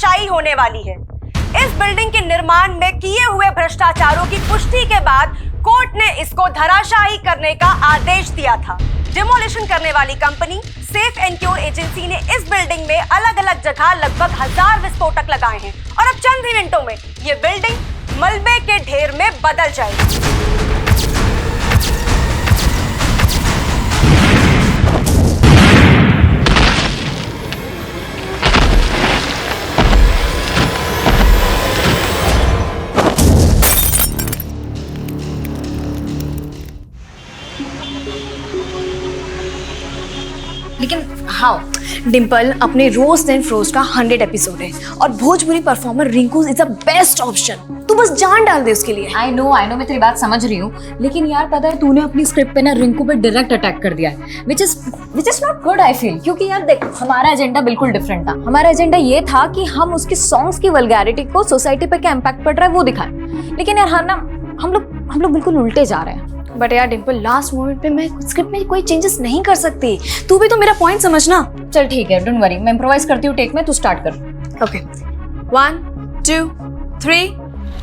धराशायी होने वाली है। इस बिल्डिंग के निर्माण में किए हुए भ्रष्टाचारों की पुष्टि के बाद कोर्ट ने इसको धराशायी करने का आदेश दिया था। डिमोलिशन करने वाली company safe and cure agency ने इस बिल्डिंग में अलग अलग जगह लगभग 1000 विस्फोटक लगाए हैं और अब चंद ही मिनटों में ये बिल्डिंग मलबे के ढेर में बदल जाएगी। लेकिन हाँ डिम्पल, अपने रोज देन फ्रोज का 100 एपिसोड है और Bhojpuri performer Rinku is the best option. तू बस जान डाल दे उसके लिए। आई नो मैं तेरी बात समझ रही हूँ, लेकिन यार पता है तूने अपनी स्क्रिप्ट पे ना रिंकू पे डायरेक्ट अटैक कर दिया है, which is not good I feel. क्योंकि यार देख, हमारा एजेंडा बिल्कुल डिफरेंट था। हमारा एजेंडा ये था कि हम उसके सॉन्ग्स की वल्गैरिटी को सोसाइटी पे क्या इम्पैक्ट पड़ रहा है वो दिखाएं, लेकिन यार हाँ ना हम लोग बिल्कुल उल्टे जा रहे हैं। बट यार डिम्पल, लास्ट मोमेंट पे मैं स्क्रिप्ट में कोई चेंजेस नहीं कर सकती। तू भी तो मेरा पॉइंट समझना। चल ठीक है, डोंट वरी, मैं इम्प्रोवाइज करती हूँ टेक में, तू स्टार्ट कर। Okay 1 2 3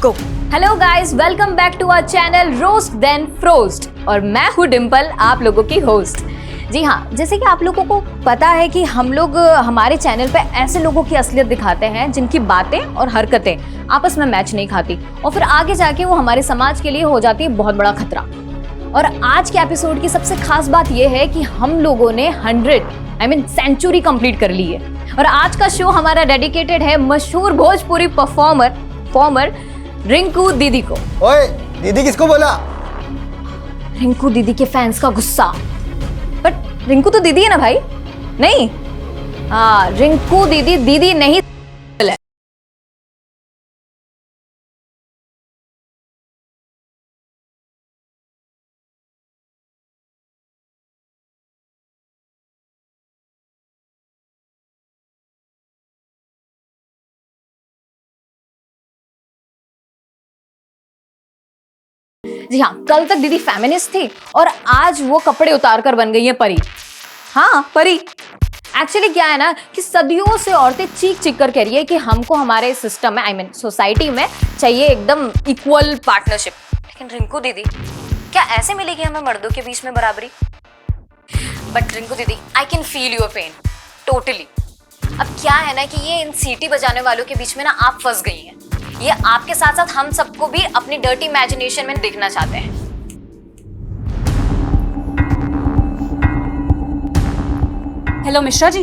go. Hello guys, welcome back to our channel roast then frost और मैं हूँ डिम्पल, आप लोगों की होस्ट। जी हाँ, जैसे कि आप लोगों को पता है कि हम लोग हमारे चैनल पे ऐसे लोगों की असलियत दिखाते हैं जिनकी बातें और हरकतें आपस में मैच नहीं खाती और फिर आगे जाके वो हमारे समाज के लिए हो जाती है बहुत बड़ा खतरा। और आज के एपिसोड की सबसे खास बात यह है कि हम लोगों ने 100 सेंचुरी कंप्लीट कर ली है और आज का शो हमारा डेडिकेटेड है मशहूर भोजपुरी परफॉर्मर रिंकू दीदी को। ओए, दीदी किसको बोला? रिंकू दीदी के फैंस का गुस्सा। बट रिंकू तो दीदी है ना भाई? नहीं, हाँ रिंकू दीदी नहीं। जी हाँ, कल तक दीदी फेमिनिस्ट थी और आज वो कपड़े उतार कर बन गई है परी। हाँ परी। एक्चुअली क्या है ना कि सदियों से औरतें चीख कर कह रही है कि हमको हमारे सिस्टम में सोसाइटी में चाहिए एकदम इक्वल पार्टनरशिप। लेकिन रिंकू दीदी, क्या ऐसे मिलेगी हमें मर्दों के बीच में बराबरी? बट रिंकू दीदी, I can feel your pain totally. अब क्या है ना कि ये इन सीटी बजाने वालों के बीच में ना आप फंस गई हैं। ये आपके साथ साथ हम सबको भी अपनी डर्टी इमेजिनेशन में देखना चाहते हैं। हेलो मिश्रा जी,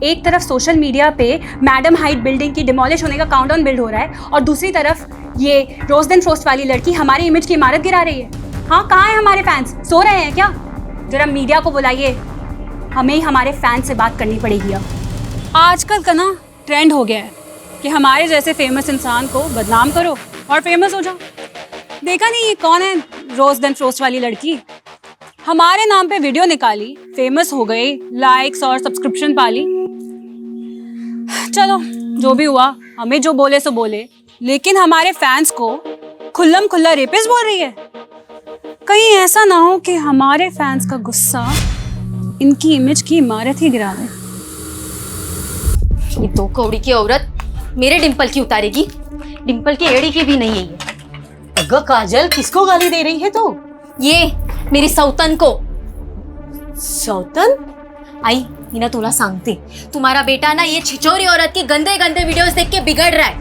एक तरफ सोशल मीडिया पे मैडम हाइट बिल्डिंग की डिमोलिश होने का काउंटडाउन बिल्ड हो रहा है और दूसरी तरफ ये रोज देन फ्रोस्ट वाली लड़की हमारी इमेज की इमारत गिरा रही है। हाँ, कहाँ हैं हमारे फैंस? सो रहे हैं क्या? जरा मीडिया को बुलाइए, हमें ही हमारे फैंस से बात करनी पड़ेगी। अब आजकल का ना ट्रेंड हो गया है कि हमारे जैसे फेमस इंसान को बदनाम करो और फेमस हो जाओ। देखा नहीं ये कौन है रोज देन फ्रोस्ट वाली लड़की? हमारे नाम पे वीडियो निकाली, फेमस हो गई, लाइक्स और सब्सक्रिप्शन पाली। चलो जो भी हुआ, हमें जो बोले सो बोले, लेकिन हमारे फैंस को खुल्लम खुल्ला रेपिस्ट बोल रही है। कहीं ऐसा ना हो कि हमारे फैंस का गुस्सा इनकी इमेज की इमारत ही गिरा दे। ये दो कौड़ी की औरत मेरे डिम्पल की उतारेगी, डिम्पल की एड़ी की भी नहीं है ये। अगर काजल, किसको गाली दे रही है तो? ये मेरी सौतन को। सौतन? आई मीना, तुला सांगते, तुम्हारा बेटा ना ये छिचोरी औरत की गंदे गंदे वीडियोस देख के बिगड़ रहा है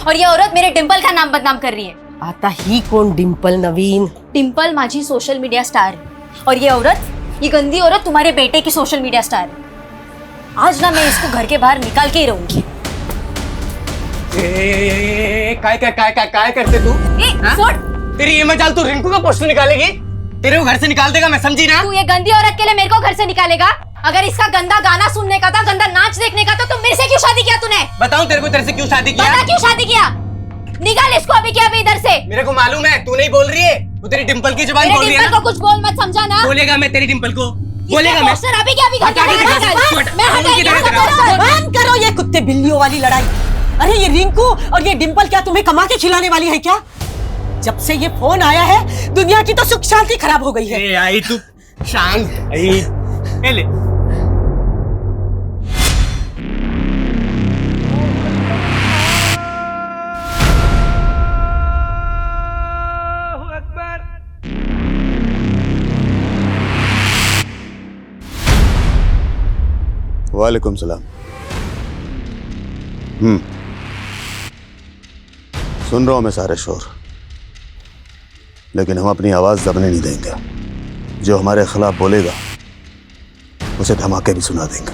और ये औरत मेरे डिम्पल का नाम बदनाम कर रही है। आता ही कौन डिम्पल नवीन? डिम्पल माझी सोशल मीडिया स्टार है और ये औरत, ये गंदी औरत तुम्हारे बेटे की सोशल मीडिया स्टार है। आज ना मैं इसको घर के बाहर निकाल के ही रहूंगी। काय करते तू? तेरी ये मजाल, तू रिंकू का पोस्टर निकालेगी? तेरे को घर से निकाल देगा, मैं समझी ना? तू ये गंदी औरत के लिए मेरे को घर से निकालेगा? अगर इसका गंदा गाना सुनने का था, गंदा नाच देखने का तो मेरे से क्यों शादी किया तूने? बताऊं तेरे से क्यों शादी किया? बता क्यों शादी किया? निकाल इसको अभी क्या अभी इधर से। मेरे को मालूम है तू नहीं बोल रही है, वो तेरी डिम्पल की जुबान बोल रही है। डिम्पल को कुछ बोल मत, समझा ना? बोलेगा मैं तेरी डिम्पल को, बोलेगा मैं। पोस्टर अभी क्या अभी बंद करो ये कुत्ते बिल्लियों वाली लड़ाई। अरे ये रिंकू और ये डिम्पल क्या तुम्हें कमा के खिलाने वाली है क्या? जब से ये फोन आया है दुनिया की तो सुख शांति खराब हो गई है। आई तू शांत ले। वालेकुम सलाम। सुन रहा हूं मैं सारे शोर, लेकिन हम अपनी आवाज दबने नहीं देंगे। जो हमारे खिलाफ बोलेगा उसे धमाके भी सुना देंगे।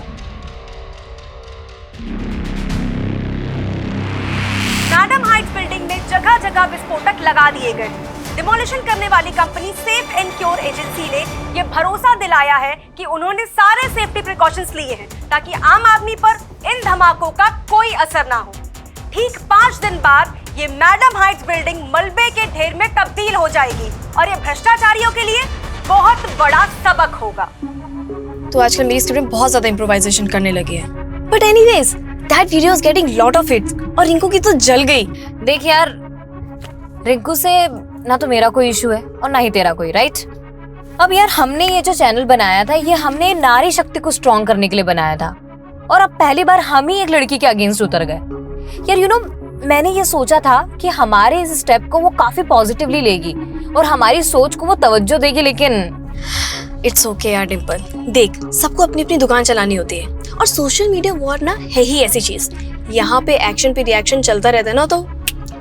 मैडम हाइट्स बिल्डिंग में जगह जगह विस्फोटक लगा दिए गए। डिमोलिशन करने वाली company safe and cure agency ने यह भरोसा दिलाया है कि उन्होंने सारे सेफ्टी प्रिकॉशंस लिए हैं ताकि आम आदमी पर इन धमाकों का कोई असर ना हो। ठीक 5 दिन बाद ये मैडम हाइट्स बिल्डिंग मलबे के ढेर में तब्दील हो जाएगी और ये भ्रष्टाचारियों के लिए बहुत बड़ा सबक होगा। तो आजकल मेरी स्टूडेंट बहुत ज्यादा इम्प्रोवाइजेशन करने लगी है। But anyways, that video is getting lot of hits और रिंकू की तो जल गई। देख यार, रिंकू से ना तो मेरा कोई इशू है और ना ही तेरा कोई, राइट? अब यार हमने ये जो चैनल बनाया था, ये हमने नारी शक्ति को स्ट्रॉन्ग करने के लिए बनाया था और अब पहली बार हम ही एक लड़की के अगेंस्ट उतर गए। यार यू नो, मैंने ये सोचा था कि हमारे इस स्टेप को वो काफी पॉजिटिवली लेगी और हमारी सोच को वो तवज्जो देगी, लेकिन इट्स ओके यार डिम्पल, देख सबको अपनी अपनी दुकान चलानी होती है और सोशल मीडिया वॉर ना है ही ऐसी चीज। यहाँ पे एक्शन पे रिएक्शन चलता रहता है ना, तो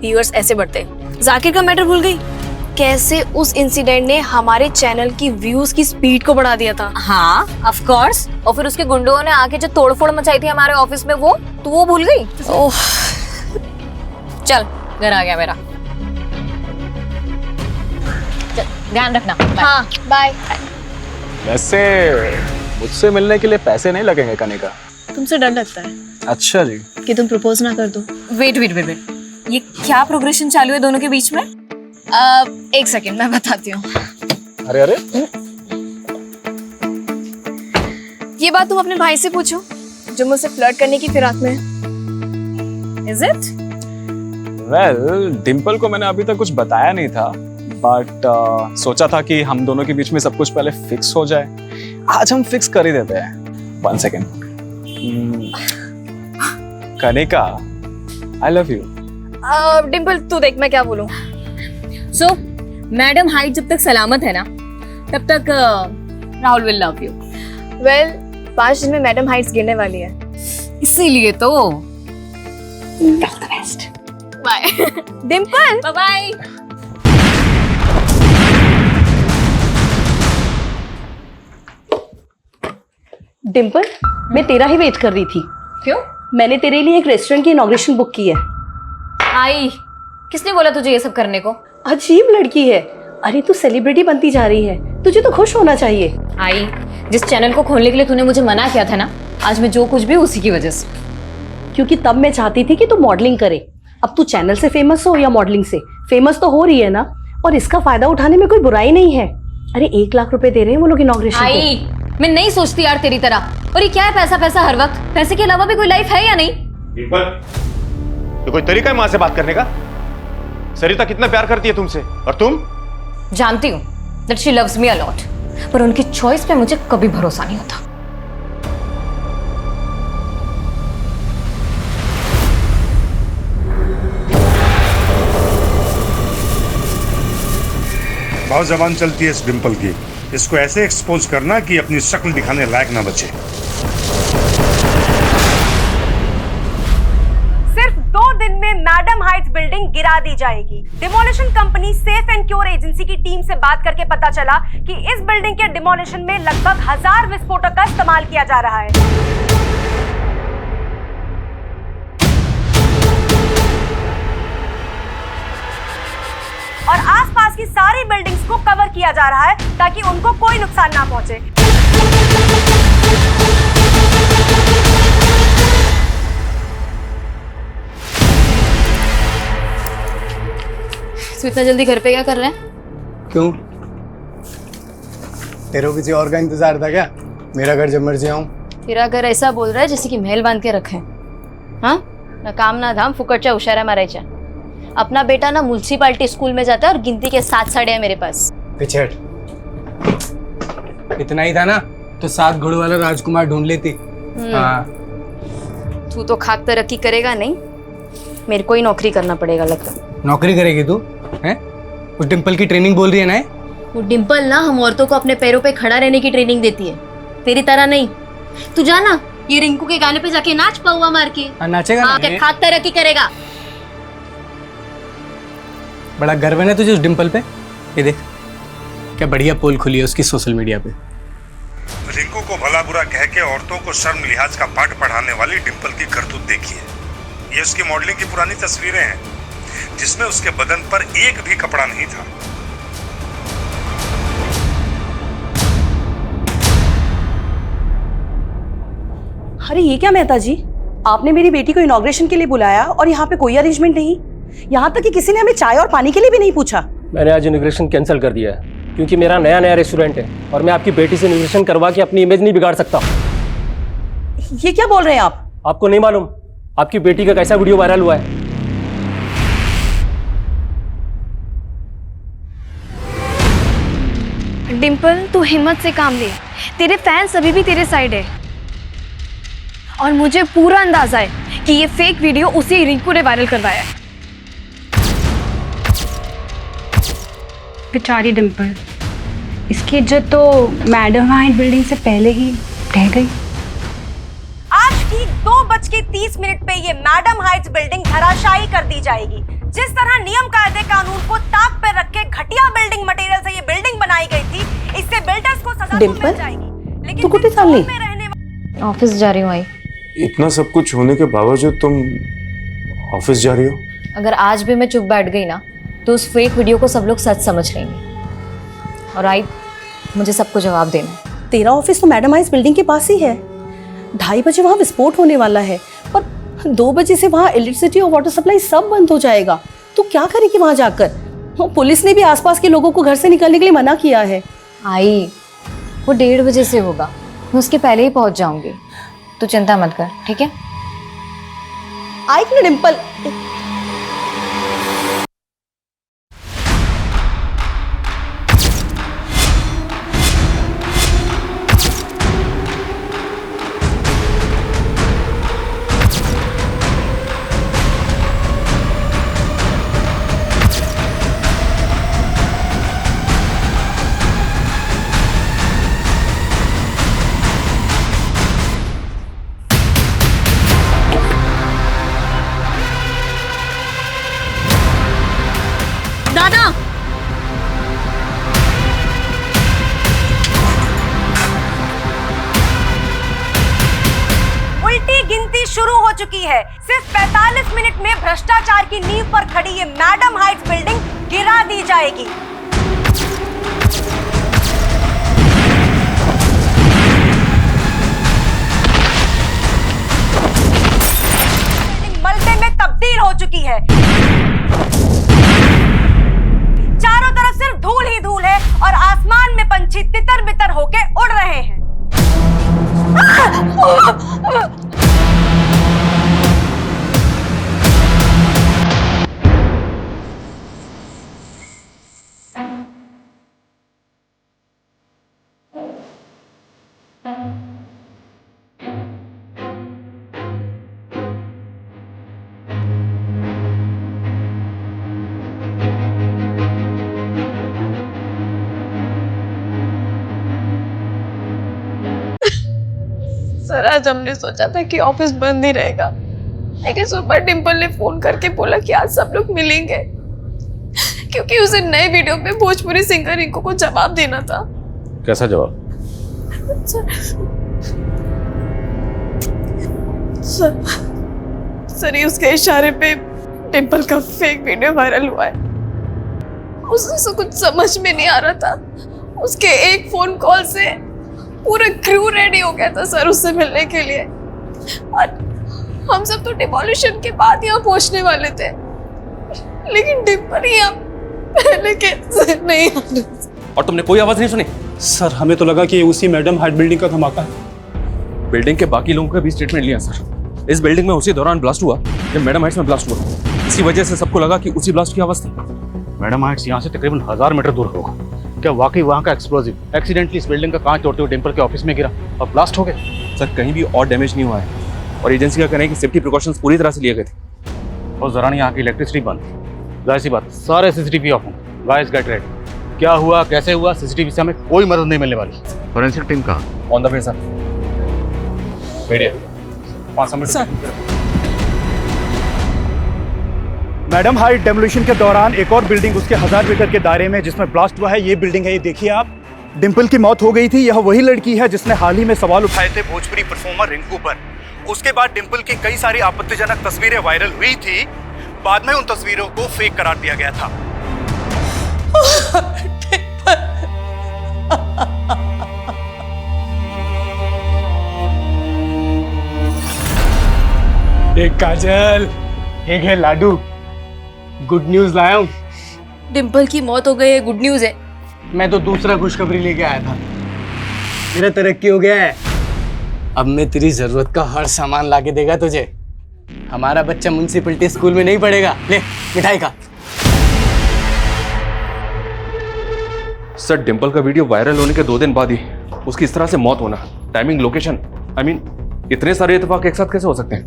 व्यूअर्स ऐसे बढ़ते हैं। जाकिर का मैटर भूल गई? कैसे उस इंसिडेंट ने हमारे चैनल की व्यूज की स्पीड को बढ़ा दिया था। हाँ ऑफ कोर्स, और फिर उसके गुंडों ने आके जो तोड़फोड़ मचाई थी हमारे ऑफिस में, वो तू वो भूल गई? ओह, चल घर आ गया मेरा, चल ध्यान रखना। हाँ बाय। वैसे मुझसे मिलने के लिए पैसे नहीं लगेंगे कनिका? तुमसे डर लगता है अच्छा जी। कि तुम प्रपोज ना कर दो? वेट वेट वेट वेट, ये क्या प्रोग्रेशन चालू है दोनों के बीच में? एक सेकंड मैं बताती हूँ। अरे अरे, ये बात तुम अपने भाई से पूछो जो मुझसे फ्लर्ट करने की फिराक में है। Is it? वेल डिम्पल को मैंने अभी तक कुछ बताया नहीं था, बट सोचा था कि हम दोनों के बीच में सब कुछ पहले फिक्स हो जाए। आज हम फिक्स कर ही देते हैं। 1 second. Kanika, I love you. Dimple तू देख मैं क्या बोलूं। सो मैडम हाइट जब तक सलामत है ना, तब तक Rahul will love you. Well 5 दिन में मैडम हाइट्स गिरने वाली है, इसीलिए तो bye. Dimple bye bye. Dimple, मैं तेरा ही वेट कर रही थी। क्यों? मैंने तेरे लिए एक रेस्टोरेंट की इनॉग्रेशन बुक की है। आई, किसने बोला तुझे ये सब करने को? अजीब लड़की है। अरे तू सेलिब्रिटी बनती जा रही है, तुझे तो खुश होना चाहिए। आई, जिस चैनल को खोलने के लिए तूने मुझे मना किया था ना, आज मैं जो कुछ भी उसी की वजह से। क्योंकि तब मैं चाहती थी कि तू मॉडलिंग करे। अब तू चैनल से फेमस हो या मॉडलिंग से, फेमस तो हो रही है ना, और इसका फायदा उठाने में कोई बुराई नहीं है। अरे 1 लाख रुपए दे रहे हैं वो लोग इनॉग्रेशन पे। आई, मैं नहीं सोचती यार तेरी तरह। और ये क्या है पैसा पैसा हर वक्त? पैसे के अलावा भी कोई लाइफ है या नहीं? तो कोई तरीका है माँ से बात करने का? सरिता कितना प्यार करती है तुमसे, और तुम? जानती हूँ that she loves me a lot, पर उनकी चॉइस पे मुझे कभी भरोसा नहीं होता। बहुत जबान चलती है इस डिम्पल की। इसको ऐसे एक्सपोज करना कि अपनी शक्ल दिखाने लायक ना बचे। सिर्फ 2 दिन में मैडम हाइट्स बिल्डिंग गिरा दी जाएगी। Demolition company safe and cure agency की टीम से बात करके पता चला कि इस बिल्डिंग के डिमोलिशन में लगभग 1000 विस्फोटक का इस्तेमाल किया जा रहा है। और आसपास की सारी बिल्डिंग्स को कवर किया जा रहा है ताकि उनको कोई नुकसान ना पहुंचे। तो इतना जल्दी घर पे क्या कर रहे हैं? क्यों, तेरे को किसी और का इंतजार था क्या? मेरा घर जब मर्जी आऊं। तेरा घर ऐसा बोल रहा है जैसे कि महल बांध के रखे। हाँ, ना काम ना धाम, फुकटच्या उशारा मारायच्या। अपना बेटा ना म्युनिसिपालिटी स्कूल में जाता है और गिनती के 7 साड़े हैं मेरे पास। पिछड़, इतना ही था ना तो 7 घोड़ों वाला राजकुमार ढूंढ लेती। हाँ। तू तो खाक तरक्की करेगा नहीं, मेरे को ही नौकरी करना पड़ेगा लगता। नौकरी करेगी तू? हैं? उस डिम्पल की ट्रेनिंग बोल रही है ना? वो डिम्पल ना हम औरतों को अपने पैरों पे खड़ा रहने की ट्रेनिंग देती है, तेरी तरह नहीं। तू जाना ये रिंकू के गाने पे जाके नाच पाऊंगा मार के। नाचेगा ना? क्या खाद तरक्की करेगा? बड़ा गर्व है ना तुझे उस डिंपल पे। ये देख क्या बढ़िया पोल खुली है उसकी सोशल मीडिया पे। रिंकू को भला बुरा कह के औरतों को शर्म लिहाज का पाठ पढ़ाने वाली डिंपल की करतूत देखिए। ये उसकी मॉडलिंग की पुरानी तस्वीरें हैं जिसमें उसके बदन पर एक भी कपड़ा नहीं था। अरे ये क्या मेहता जी, आपने मेरी बेटी को इनॉग्रेशन के लिए बुलाया और यहाँ पे कोई अरेंजमेंट नहीं, यहाँ तक कि किसी ने हमें चाय और पानी के लिए भी नहीं पूछा। मैंने आज इनॉग्रेशन कैंसिल कर दिया है क्योंकि मेरा नया रेस्टोरेंट है और मैं आपकी बेटी से इनॉग्रेशन करवा के अपनी इमेज नहीं बिगाड़ सकता। ये क्या बोल रहे हैं आप? आपको नहीं मालूम आपकी बेटी का कैसा वीडियो वायरल हुआ है? डिंपल तू हिम्मत से काम ले, तेरे फैंस अभी भी तेरे साइड है और मुझे पूरा अंदाजा है कि ये फेक वीडियो उसी रिंकू ने वायरल करवाया है। बेचारी डिंपल, इसकी इज्जत तो मैडम हाइट बिल्डिंग से पहले ही ढह गई। आज ठीक 2:30 पे ये मैडम हाइट्स बिल्डिंग धराशायी कर दी जाएगी। जिस तरह नियम कायदे कानून को ताक पे रख के घटिया बिल्डिंग मटेरियल से ये बिल्डिंग बनाई गई थी, इससे बिल्डर्स को सजा तो मिल जाएगी। लेकिन तू कुछ साल नहीं ऑफिस जा रही हूँ आई। इतना सब कुछ होने के बावजूद तुम ऑफिस जा रही हो? अगर आज भी मैं चुप बैठ गई ना तो उस फेक वीडियो को सब लोग सच समझ लेंगे और आई मुझे सबको जवाब देना है। तेरा ऑफिस तो मैडम हाइट्स बिल्डिंग के पास ही है। 2:30 बजे वहाँ विस्फोट होने वाला है और 2 बजे से वहाँ इलेक्ट्रिसिटी और वाटर सप्लाई सब बंद हो जाएगा। तो क्या करेगी वहाँ जाकर? पुलिस ने भी आसपास के लोगों को घर से निकलने के लिए मना किया है। आई वो 1:30 बजे से होगा, मैं उसके पहले ही पहुँच जाऊँगी। तू चिंता मत कर, ठीक है? आई ना डिंपल, शुरू हो चुकी है। सिर्फ 45 मिनट में भ्रष्टाचार की नींव पर खड़ी ये मैडम हाइट्स बिल्डिंग गिरा दी जाएगी। बिल्डिंग मलबे में तब्दील हो चुकी है। चारों तरफ सिर्फ धूल ही धूल है और आसमान में पंछी तितर बितर होके उड़ रहे हैं। सर आज हमने सोचा था कि ऑफिस बंद ही रहेगा, लेकिन सुबह डिंपल ने फोन करके बोला कि आज सब लोग मिलेंगे क्योंकि उसे नए वीडियो पे भोजपुरी सिंगर रिंकू को जवाब देना था। कैसा जवाब? सर ये उसके इशारे पे डिंपल का फेक वीडियो वायरल हुआ है। उसे कुछ समझ में नहीं आ रहा था। उसके एक फोन कॉल से पूरा क्रू रेडी हो गया था सर उससे मिलने के लिए और हम सब तो डिमोलिशन के बाद यहाँ पहुँचने वाले थे, लेकिन डिंपल यहाँ पहले कैसे नहीं आ रहा। और तुमने कोई आवाज नहीं सुनी? सर हमें तो लगा कि उसी मैडम हाइट बिल्डिंग का धमाका है। बिल्डिंग के बाकी लोगों का भी स्टेटमेंट लिया सर। इस बिल्डिंग में उसी दौरान ब्लास्ट हुआ जब मैडम हाइट्स में ब्लास्ट हुआ। इसी वजह से सबको लगा कि उसी ब्लास्ट की आवाज थी। मैडम हाइट्स यहाँ से तकरीबन 1000 मीटर दूर होगा। क्या वाकई वहाँ का एक्सप्लोजिव एक्सीडेंटली इस बिल्डिंग का कांच तोड़ते हुए डिंपल के ऑफिस में गिरा और ब्लास्ट हो गया? सर कहीं भी और डैमेज नहीं हुआ है और एजेंसी का कहना है कि सेफ्टी प्रिकॉशंस पूरी तरह से लिए गए थे। और जरा यहाँ की इलेक्ट्रिसिटी बंद, जाहिर सी बात सारे सीसीटीवी ऑफ होंगे। Guys get ready. क्या हुआ कैसे हुआ सीसीटीवी से हमें कोई मदद नहीं मिलने वाली। फॉरेंसिक टीम कहाँ? On the way sir. Media 500 metre. Sir madam height demolition के दौरान एक और बिल्डिंग उसके 1000 मीटर के दायरे में जिसमें ब्लास्ट हुआ है, ये बिल्डिंग है, ये देखिए आप। डिंपल की मौत हो गई थी। यह वही लड़की है जिसने हाल ही में सवाल उठाए थे भोजपुरी परफॉर्मर रिंकू पर। उसके बाद डिंपल की कई सारी आपत्तिजनक तस्वीरें वायरल हुई थी। बाद में उन तस्वीरों को फेक करार दिया गया था। एक काजल, एक है लाडू। गुड न्यूज लाया हूँ। डिंपल की मौत हो गई है, गुड न्यूज है। मैं तो दूसरा खुशखबरी लेके आया था। मेरा तरक्की हो गया है। अब मैं तेरी जरूरत का हर सामान लाके देगा तुझे। हमारा बच्चा म्युनिसिपैलिटी स्कूल में नहीं पढ़ेगा। ले मिठाई खा। सर, डिंपल का वीडियो वायरल होने के 2 दिन बाद ही उसकी इस तरह से मौत होना, टाइमिंग, लोकेशन, आई मीन इतने सारे इत्तेफाक एक साथ कैसे हो सकते हैं?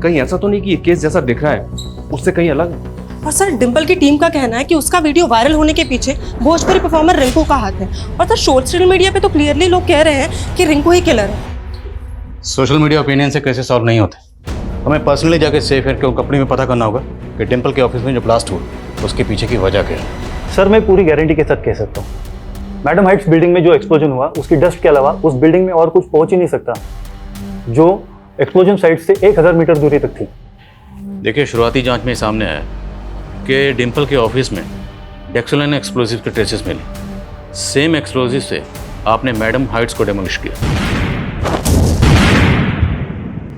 कहीं ऐसा तो नहीं कि ये केस जैसा दिख रहा है उससे कहीं अलग है? और सर, डिंपल की टीम का कहना है कि उसका वीडियो वायरल होने के पीछे भोजपुरी परफॉर्मर रिंकू का हाथ है। और सर, सोशल मीडिया पे तो क्लियरली लोग कह रहे हैं कि रिंकू ही किलर है। सोशल मीडिया ओपिनियन से कैसे सॉल्व नहीं होते। हमें पर्सनली जाके सेफ है कि कंपनी में पता करना होगा कि डिंपल के ऑफिस में जो ब्लास्ट हुआ उसके पीछे की वजह क्या है। सर, मैं पूरी गारंटी के साथ कह सकता हूँ, मैडम हाइट्स बिल्डिंग में जो एक्सप्लोजन हुआ उसकी डस्ट के अलावा उस बिल्डिंग में और कुछ पहुंच ही नहीं सकता, जो एक्सप्लोजन साइट से 1000 मीटर दूरी तक थी। देखिए, शुरुआती जांच में सामने आया कि डिंपल के ऑफिस में डेक्सोलाइन एक्सप्लोजिव के ट्रेसेस मिले। सेम एक्सप्लोजिव से आपने मैडम हाइट्स को डेमोलिश किया।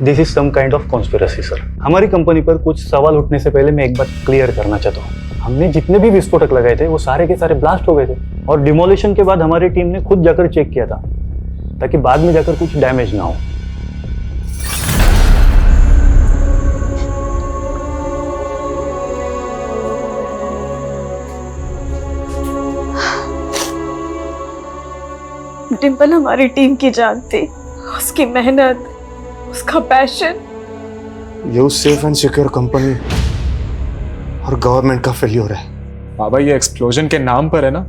This is some kind of conspiracy sir. हमारी कंपनी पर कुछ सवाल उठने से पहले मैं एक बात क्लियर करना चाहता हूँ। हमने जितने भी विस्फोटक लगाए थे वो सारे के सारे ब्लास्ट हो गए थे, और डिमोलिशन के बाद हमारी टीम ने खुद जाकर चेक किया था ताकि बाद में जाकर कुछ डैमेज ना हो। डिंपल हमारी टीम की जान थी। उसकी मेहनत, उसका पैशन। ये सेफ एंड सिक्योर कंपनी और गवर्नमेंट का फेल्योर है। बाबा, ये एक्सप्लोजन के नाम पर है ना,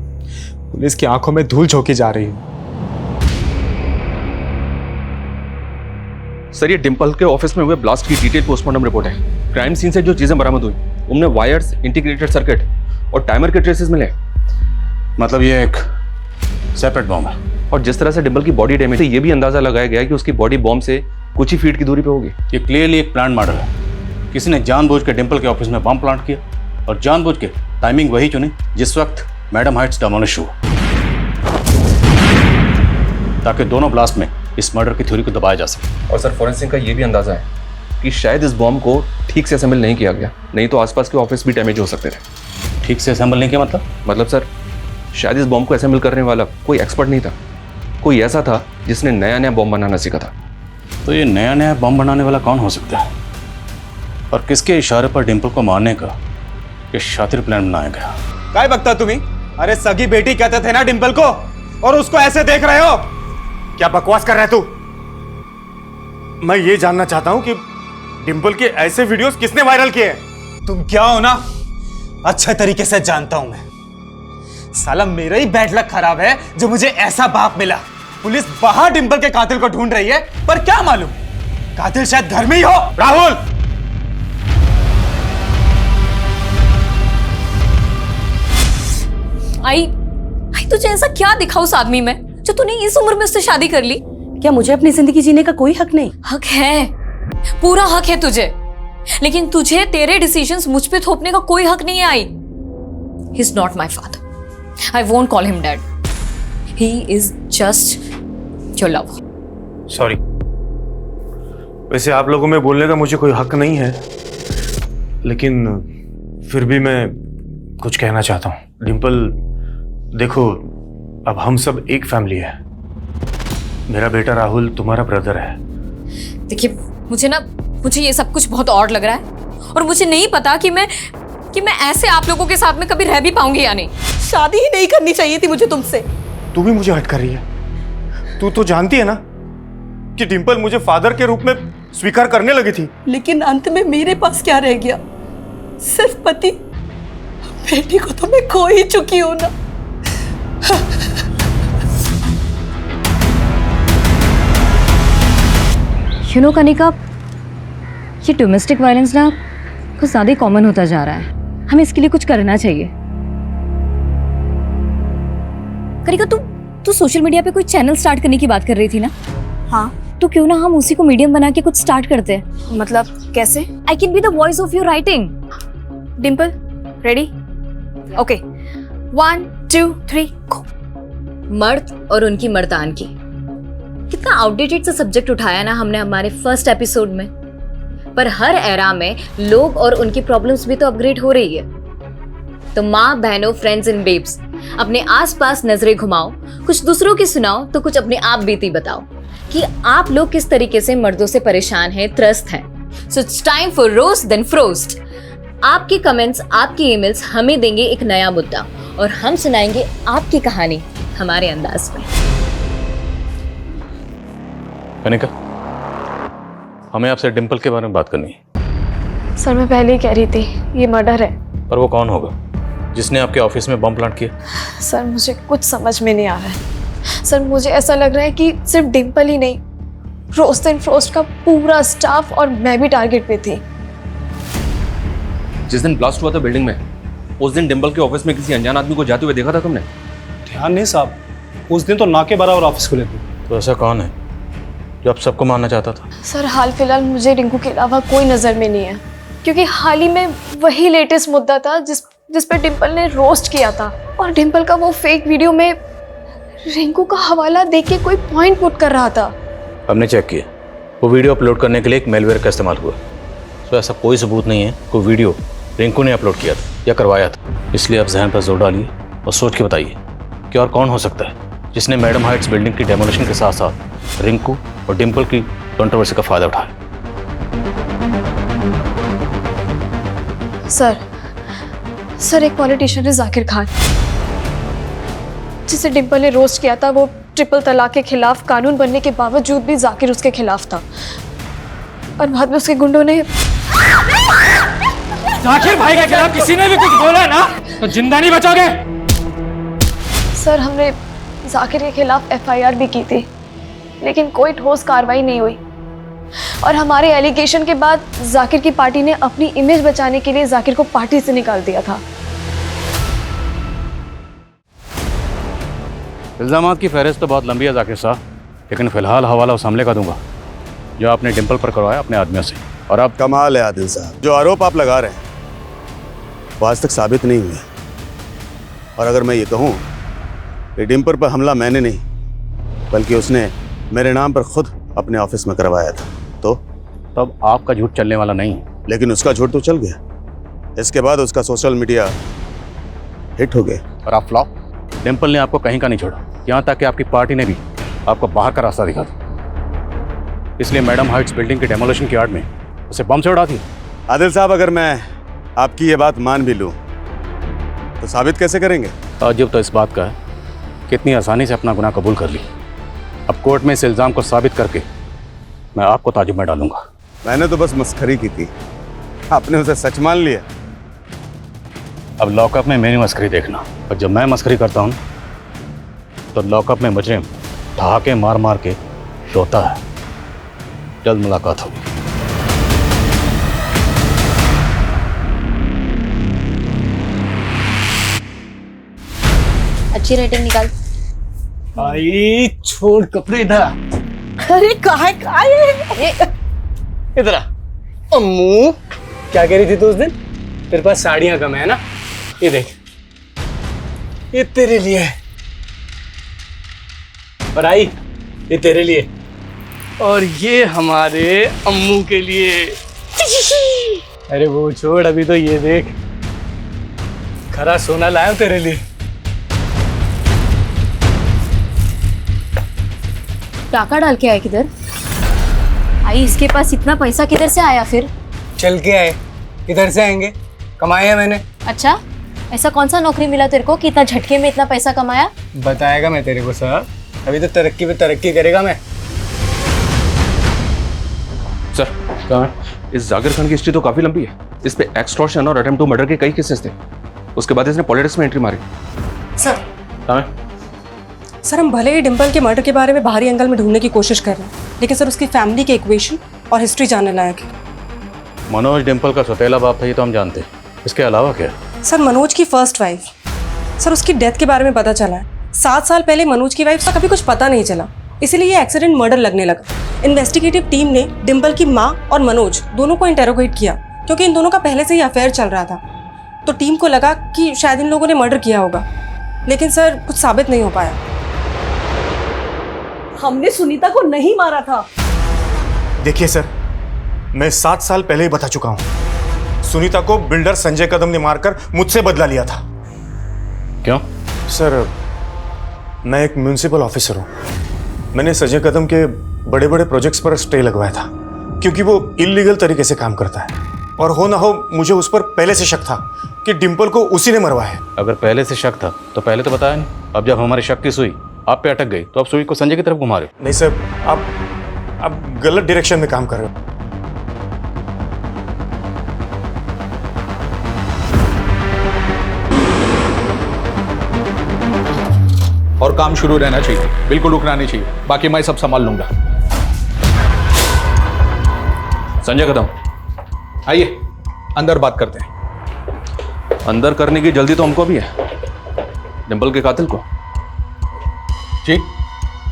पुलिस की आंखों में धूल झोंकी जा रही है। सर, ये डिंपल के ऑफिस में हुए ब्लास्ट की डिटेल पोस्टमार्टम रिपोर्ट है। क्राइम सीन से जो चीजें बरामद हुई उनमें वायर्स, इंटीग्रेटेड सर्किट और टाइमर के ट्रेसेस मिले। मतलब ये एक सेपरेट बॉम्ब है। और जिस तरह से डिंपल की बॉडी डैमेज है, ये भी अंदाजा लगाया गया कि उसकी बॉडी बॉम्ब से कुछ ही फीट की दूरी पे होगी। ये क्लियरली एक प्लान मॉडल है। किसी ने जानबूझ के डिंपल के ऑफिस में बम प्लांट किया और जानबूझ के टाइमिंग वही चुनी जिस वक्त मैडम हाइट्स डेमोलिश हुआ, ताकि दोनों ब्लास्ट में इस मर्डर की थ्योरी को दबाया जा सके। और सर, फॉरेंसिक का ये भी अंदाजा है कि शायद इस बॉम्ब को ठीक से असेंबल नहीं किया गया, नहीं तो आसपास के ऑफिस भी डैमेज हो सकते थे। ठीक से असेंबल नहीं किया मतलब सर, शायद इस बॉम्ब को असेंबल करने वाला कोई एक्सपर्ट नहीं था, कोई ऐसा था जिसने नया नया बॉम्ब बनाना सीखा था। तो ये नया नया बम बनाने वाला कौन हो सकता है, और किसके इशारे पर डिंपल को मारने का ये शातिर प्लान बनाया गया? काय बकता तुम्ही? अरे सगी बेटी कहते थे ना डिंपल को, और उसको ऐसे देख रहे हो? क्या बकवास कर रहा है तू? मैं ये जानना चाहता हूं कि डिंपल के ऐसे वीडियोस किसने वायरल किए? तुम क्या हो ना, अच्छे तरीके से जानता हूं मैं। साला मेरा ही बैड लक खराब है जो मुझे ऐसा बाप मिला। पुलिस बाहर डिंपल के कातिल को ढूंढ रही है, पर क्या मालूम कातिल शायद घर में ही हो। राहुल, आई तुझे ऐसा क्या दिखा उस आदमी में जो तूने इस उम्र में उससे शादी कर ली? क्या मुझे अपनी जिंदगी जीने का कोई हक नहीं? हक है, पूरा हक है तुझे, लेकिन तुझे तेरे डिसीजंस मुझ पे थोपने का कोई हक नहीं है। I he is not my father, I won't call him dad. He is just your lover. Sorry. वैसे आप लोगों में बोलने का मुझे कोई हक नहीं है, लेकिन फिर भी मैं कुछ कहना चाहता हूँ। डिंपल, देखो, अब हम सब एक फैमिली है। मेरा बेटा राहुल तुम्हारा ब्रदर है। देखिए, मुझे ये सब कुछ बहुत ऑड लग रहा है, और मुझे नहीं पता कि मैं ऐसे आप लोगों के साथ में कभी रह भी पाऊंगी या नहीं। शादी ही नहीं करनी चाहिए थी मुझे तुमसे। तू भी मुझे हट कर रही है। तू तो जानती है ना कि डिंपल मुझे फादर के रूप में स्वीकार करने लगी थी। लेकिन अंत में मेरे पास क्या रह गया? सिर्फ पति। बेटी को तो मैं खो ही चुकी हूं ना। यू नो कनिका, ये डोमेस्टिक वायलेंस ना कुछ ज़्यादा कॉमन होता जा रहा है। हमें इसके लिए कुछ करना चाहिए। कनिका, तू सोशल मीडिया पे कोई चैनल स्टार्ट करने की बात कर रही थी ना? हाँ। तो क्यों ना हम उसी को मीडियम बना के कुछ स्टार्ट करते हैं? मतलब कैसे? I can be the voice of your writing. Dimple, ready? Okay, 1 2 3 गो। मर्द और उनकी मर्दानगी, कितना आउटडेटेड सा सब्जेक्ट उठाया ना हमने हमारे फर्स्ट एपिसोड में। पर हर एरा में लोग और उनकी प्रॉब्लम्स भी तो अपग्रेड हो रही है। तो माँ बहनों, फ्रेंड्स एंड बेब्स, अपने आसपास नजरें घुमाओ, कुछ दूसरों की सुनाओ तो कुछ अपने आप बीती बताओ कि आप लोग किस तरीके से मर्दों से परेशान हैं, त्रस्त हैं। So it's time for roast then frost. आपके कमेंट्स, आपकी ईमेल्स हमें देंगे एक नया मुद्दा और हम सुनाएंगे आपकी कहानी हमारे अंदाज में। कनिका, हमें आपसे डिम्पल के बारे में बात करनी है। सर मैं पहले ही कह रही थी, ये मर्डर है। पर वो कौन होगा जिसने आपके ऑफिस में बम प्लांट किया? सर मुझे कुछ समझ में नहीं आ रहा है। सर मुझे ऐसा लग रहा है कि सिर्फ डिम्पल ही नहीं, रोस्ट एंड फ्रोस्ट का पूरा स्टाफ और मैं भी टारगेट पे थी। जिस दिन ब्लास्ट हुआ था बिल्डिंग में, उस दिन डिम्पल के ऑफिस में किसी अनजान आदमी को जाते हुए देखा था तुमने? ध्यान नहीं साहब, उस दिन तो नाके बराबर ऑफिस खुले थे। तो ऐसा कौन है जो आप सबको मारना चाहता था? सर हाल फिलहाल मुझे रिंकू के अलावा कोई नज़र में नहीं है, क्योंकि हाल ही में वही लेटेस्ट मुद्दा था जिस पे डिम्पल ने रोस्ट किया था। और डिम्पल का वो फेक वीडियो में रिंकू का हवाला देके कोई पॉइंट पुट कर रहा था। हमने चेक किया, वो वीडियो अपलोड करने के लिए एक मेलवेयर का इस्तेमाल हुआ। तो ऐसा कोई सबूत नहीं है कोई वीडियो रिंकू ने अपलोड किया था या करवाया था। इसलिए आप जहन पर जोर डालिए और सोच के बताइए कि और कौन हो सकता है जिसने मैडम हाइट्स बिल्डिंग की डेमोलिशन के साथ साथ रिंकू और डिम्पल की कंट्रोवर्सी का फायदा उठाया। सर एक पॉलिटिशियन है जाकिर खान, जिसे डिम्पल ने रोस्ट किया था। वो ट्रिपल तलाक के खिलाफ कानून बनने के बावजूद भी जाकिर उसके खिलाफ था और बाद में उसके गुंडों ने। जाकिर भाई के खिलाफ किसी ने भी कुछ बोला ना तो जिंदा नहीं बचोगे। सर हमने जाकिर के खिलाफ FIR भी की थी, लेकिन कोई ठोस कार्रवाई नहीं हुई। और हमारे एलिगेशन के बाद जाकिर की पार्टी ने अपनी इमेज बचाने के लिए जाकिर को पार्टी से निकाल दिया था। इल्जामात की फहरिस्त तो बहुत लंबी है जाकिर साहब, लेकिन फिलहाल हवाला उस हमले का दूंगा जो आपने डिम्पल पर करवाया अपने आदमियों से। और अब कमाल है आदिल साहब, जो आरोप आप लगा रहे हैं वो आज तक साबित नहीं हुए। और अगर मैं ये कहूँ कि डिम्पल पर हमला मैंने नहीं बल्कि उसने मेरे नाम पर खुद अपने ऑफिस में करवाया था, तो तब आपका झूठ चलने वाला नहीं है। लेकिन उसका झूठ तो चल गया। इसके बाद उसका सोशल मीडिया हिट हो गया और आप फ्लॉप। डिम्पल ने आपको कहीं का नहीं छोड़ा, यहाँ तक कि आपकी पार्टी ने भी आपको बाहर का रास्ता दिखा था। इसलिए मैडम हाइट्स बिल्डिंग के डेमोलिशन की आड़ में उसे बम से उड़ा दी। आदिल साहब, अगर मैं आपकी ये बात मान भी लूँ तो साबित कैसे करेंगे? ताज्जुब तो इस बात का है कितनी आसानी से अपना गुनाह कबूल कर ली। अब कोर्ट में इस इल्ज़ाम को साबित करके मैं आपको ताजुब में डालूंगा। मैंने तो बस मस्खरी की थी, आपने उसे सच मान लिया। अब लॉकअप में मेरी मस्करी देखना, और जब मैं मस्करी करता हूँ तो लॉकअप में मुजरिम ठहाके मार मार के रोता है। जल्द मुलाकात होगी। अच्छी रेटिंग निकाल। भाई छोड़ कपड़े इधर आ। अरे कहाँ इधर आ। अम्मू क्या कह रही थी तू उस दिन? तेरे पास साड़ियां कम है ना, ये देख, ये तेरे लिए है। और आई, ये तेरे लिए, और ये हमारे अम्मू के लिए। अरे वो छोड़, अभी तो ये देख, खरा सोना लाया हूं तेरे लिए। टाका डाल के आए किधर? आई, इसके पास इतना पैसा किधर से आया फिर? चल के आए। किधर से आएंगे? कमाया मैंने। अच्छा, ऐसा कौन सा नौकरी मिला तेरे को कि इतना झटके में इतना पैसा कमाया? बताएगा मैं तेरे को सर, अभी तो तरक्की पे तरक्की करेगा मैं। सर, कहाँ? इस जाकिर खान की हिस्ट्री तो काफी लंबी है। इस पे एक्सटॉर्शन और अटेम्प्ट टू मर्डर के कई केसेस थे। उसके बाद इसने पॉलिटिक्स में एंट्री मारी। सर, कहाँ? सर हम भले ही डिम्पल के मर्डर के बारे में बाहरी एंगल में ढूंढने की कोशिश कर रहे हैं, लेकिन सर उसकी फैमिली के इक्वेशन और हिस्ट्री जानने लायक है। मनोज डिम्पल का सौतेला बाप था, ये तो हम जानते हैं। इसके अलावा क्या? सर मनोज की फर्स्ट वाइफ, सर उसकी डेथ के बारे में पता चला है। 7 साल पहले मनोज की वाइफ का कभी कुछ पता नहीं चला, इसीलिए ये एक्सीडेंट मर्डर लगने लगा। इन्वेस्टिगेटिव टीम ने डिम्पल की माँ और मनोज दोनों को इंटेरोगेट किया, क्योंकि इन दोनों का पहले से ही अफेयर चल रहा था। तो टीम को लगा कि शायद इन लोगों ने मर्डर किया होगा, लेकिन सर कुछ साबित नहीं हो पाया। हमने सुनीता को नहीं मारा था। देखिए सर, मैं 7 साल पहले ही बता चुका हूं। सुनीता को बिल्डर संजय कदम ने मारकर मुझसे बदला लिया था। क्यों? सर, मैं एक म्युनिसिपल ऑफिसर हूं। मैंने संजय कदम के बड़े बड़े प्रोजेक्ट्स पर स्टे लगवाया था, क्योंकि वो इलीगल तरीके से काम करता है। और हो ना हो मुझे उस पर पहले से शक था कि डिम्पल को उसी ने मरवाया है। अगर पहले से शक था तो पहले तो बताया नहीं। अब जब हमारे शक की सुई आप पे अटक गई तो आप सुई को संजय की तरफ घुमा रहे हो। नहीं सर, आप गलत डायरेक्शन में काम कर रहे हो। और काम शुरू रहना चाहिए, बिल्कुल रुकना नहीं चाहिए। बाकी मैं सब संभाल लूंगा। संजय कदम, आइए अंदर बात करते हैं। अंदर करने की जल्दी तो हमको भी है। डिम्पल के कातिल को?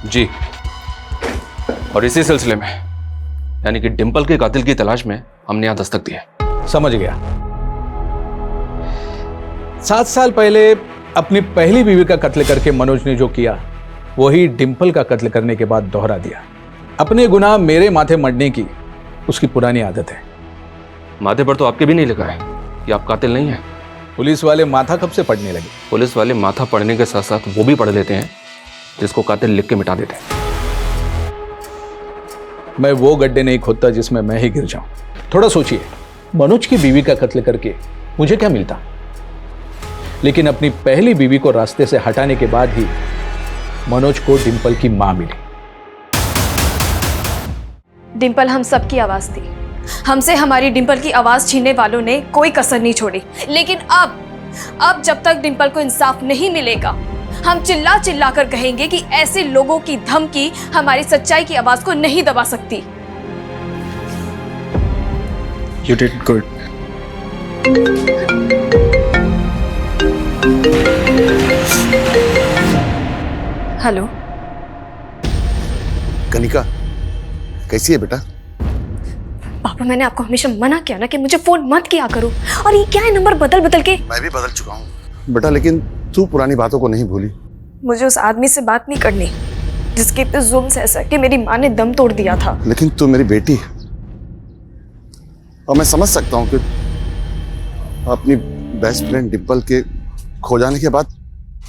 जी। और इसी सिलसिले में, यानी कि डिम्पल के कातिल की तलाश में हमने यहां दस्तक दी है। समझ गया। 7 साल पहले अपनी पहली बीवी का कत्ल करके मनोज ने जो किया, वही डिम्पल का कत्ल करने के बाद दोहरा दिया। अपने गुनाह मेरे माथे मढ़ने की उसकी पुरानी आदत है। माथे पर तो आपके भी नहीं लिखा है कि आप कातिल नहीं हैं। पुलिस वाले माथा कब से पढ़ने लगे? पुलिस वाले माथा पढ़ने के साथ साथ वो भी पढ़ लेते हैं जिसको कातिल लिख के मिटा देते हैं। मैं वो गड्ढे नहीं खोदता जिसमें मैं ही गिर जाऊं। थोड़ा सोचिए, मनोज की बीवी का कत्ल करके मुझे क्या मिलता? लेकिन अपनी पहली बीवी को रास्ते से हटाने के बाद ही मनोज को डिम्पल की मां मिली। डिम्पल हम सबकी आवाज थी। हमसे हमारी डिम्पल की आवाज छीनने वालों ने कोई कसर नहीं छोड़ी। लेकिन अब जब तक डिम्पल को इंसाफ नहीं मिलेगा, हम चिल्ला चिल्ला कर कहेंगे कि ऐसे लोगों की धमकी हमारी सच्चाई की आवाज को नहीं दबा सकती। You did good. Hello Kanika, कैसी है बेटा? पापा, मैंने आपको हमेशा मना किया ना कि मुझे फोन मत किया करो, और ये क्या है नंबर बदल बदल के। मैं भी बदल चुका हूँ बेटा, लेकिन तू पुरानी बातों को नहीं भूली। मुझे उस आदमी से बात नहीं करनी जिसके इतने जुल्म सह सह के मेरी माँ ने दम तोड़ दिया था। लेकिन तू मेरी बेटी है, और मैं समझ सकता हूँ कि अपनी बेस्ट फ्रेंड डिम्पल के खो जाने के बाद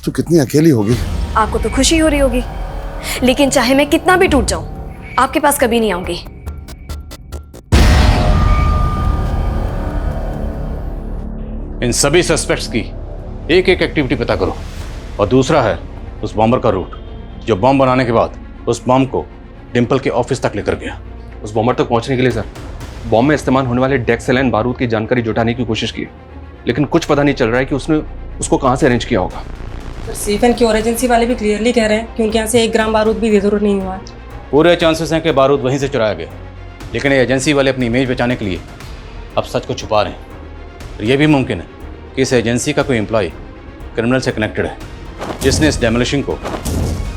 तू कितनी अकेली होगी। आपको तो खुशी हो रही होगी, लेकिन चाहे मैं कितना भी टूट जाऊं, आपके पास कभी नहीं आऊंगी। इन सभी सस्पेक्ट्स की एक एक एक्टिविटी पता करो, और दूसरा है उस बॉम्बर का रूट जो बॉम्ब बनाने के बाद उस बॉम्ब को डिम्पल के ऑफिस तक लेकर गया। उस बॉम्बर तक पहुंचने के लिए सर, बॉम्ब में इस्तेमाल होने वाले डेक्सेलाइन बारूद की जानकारी जुटाने की कोशिश की, लेकिन कुछ पता नहीं चल रहा है कि उसने उसको कहां से अरेंज किया होगा। सेफ एंड क्योर एजेंसी वाले भी क्लियरली कह रहे हैं, क्योंकि यहाँ से 1 ग्राम बारूद भी बेदरूर नहीं हुआ। पूरे चांसेस हैं कि बारूद वहीं से चुराया गया, लेकिन ये एजेंसी वाले अपनी इमेज बचाने के लिए अब सच को छुपा रहे हैं। और यह भी मुमकिन है कि इस एजेंसी का कोई एम्प्लॉय क्रिमिनल से कनेक्टेड है, जिसने इस डेमोलिशन को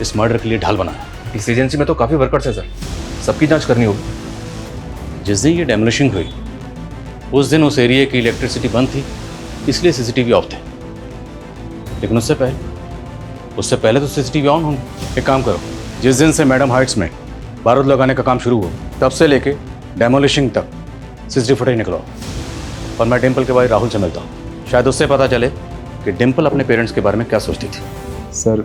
इस मर्डर के लिए ढाल बनाया। इस एजेंसी में तो काफ़ी वर्कर्स हैं सर, सबकी जांच करनी होगी। जिस दिन ये डेमोलिशन हुई उस दिन उस एरिया की इलेक्ट्रिसिटी बंद थी, इसलिए सीसीटीवी ऑफ थे। लेकिन उससे पहले तो सीसीटीवी ऑन होंगे। एक काम करो, जिस दिन से मैडम हाइट्स में बारूद लगाने का काम शुरू हुआ, तब से लेके डेमोलिशन तक सीसीटीवी फुटेज निकलवाओ, और मैं डिम्पल के भाई राहुल से मिलता हूँ। शायद उससे पता चले कि डिम्पल अपने पेरेंट्स के बारे में क्या सोचती थी। सर,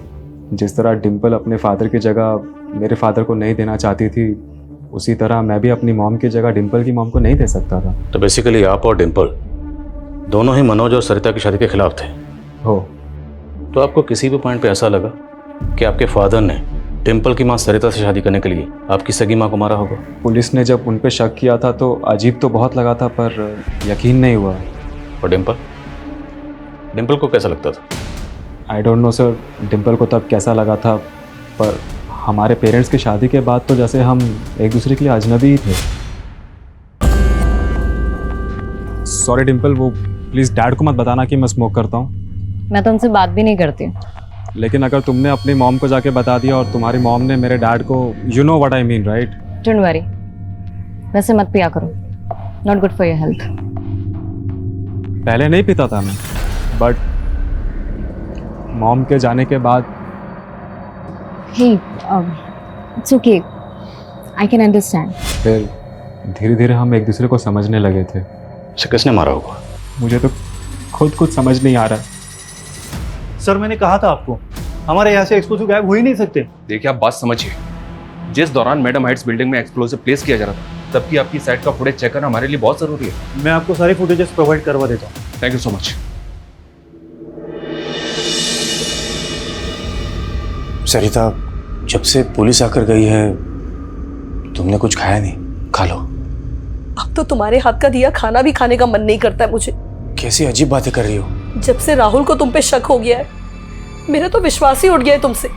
जिस तरह डिम्पल अपने फादर की जगह मेरे फादर को नहीं देना चाहती थी, उसी तरह मैं भी अपनी मॉम की जगह डिम्पल की मॉम को नहीं दे सकता था। तो बेसिकली आप और डिम्पल दोनों ही मनोज और सरिता की शादी के खिलाफ थे। हो तो आपको किसी भी पॉइंट पे ऐसा लगा कि आपके फादर ने डिम्पल की मां सरिता से शादी करने के लिए आपकी सगी मां को मारा होगा? पुलिस ने जब उन पे शक किया था तो अजीब तो बहुत लगा था, पर यकीन नहीं हुआ। और डिम्पल को कैसा लगता था? I don't know sir, Dimple को तब कैसा लगा था, पर हमारे पेरेंट्स की शादी के बाद तो जैसे हम एक दूसरे के लिए अजनबी ही थे। सॉरी डिम्पल, वो प्लीज़ डैड को मत बताना कि मैं स्मोक करता हूँ। मैं तो उनसे बात भी नहीं करती। लेकिन अगर तुमने अपनी मॉम को जाके बता दिया और तुम्हारी मॉम ने मेरे डैड को, you know what I mean right? Don't worry, वैसे मत पिया करो, not good for your health. पहले नहीं पीता था मैं, बट मॉम के जाने के बाद hey it's okay, I can understand. फिर धीरे धीरे हम एक दूसरे को समझने लगे थे। उसे किसने मारा होगा? मुझे तो खुद कुछ समझ नहीं आ रहा। सर मैंने कहा था आपको, हमारे यहाँ से एक्सप्लोसिव गायब हो ही नहीं सकते। देखिए आप बात समझिए, जिस दौरान मैडम हाइट्स बिल्डिंग में एक्सप्लोसिव प्लेस किया जा रहा था, तब की आपकी साइट का फुटेज चेक करना हमारे लिए बहुत जरूरी है। मैं आपको सारी फुटेजेस प्रोवाइड करवा देता हूँ। Thank you so much. Sarita, जब से पुलिस आकर गई है तुमने कुछ खाया नहीं, खा लो। अब तो तुम्हारे हाथ का दिया खाना भी खाने का मन नहीं करता है मुझे। कैसी अजीब बातें कर रही हो। जब से राहुल को तुम पे शक हो गया है, मेरा तो विश्वास ही उठ गया है तुमसे।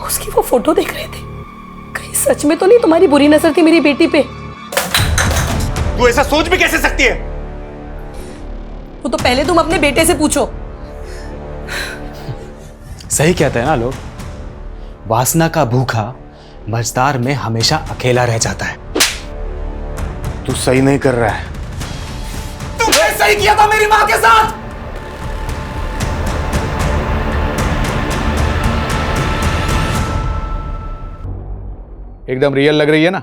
उसकी वो फोटो देख रहे थे, कहीं सच में तो नहीं तुम्हारी बुरी नजर थी मेरी बेटी पे? तू ऐसा सोच भी कैसे सकती है? वो तो पहले तुम अपने बेटे से पूछो। सही कहते हैं ना लोग, वासना का भूखा मझदार में हमेशा अकेला रह जाता है। तू सही नहीं कर रहा है। तुमने सही किया था मेरी मां के साथ। एकदम रियल लग रही है ना?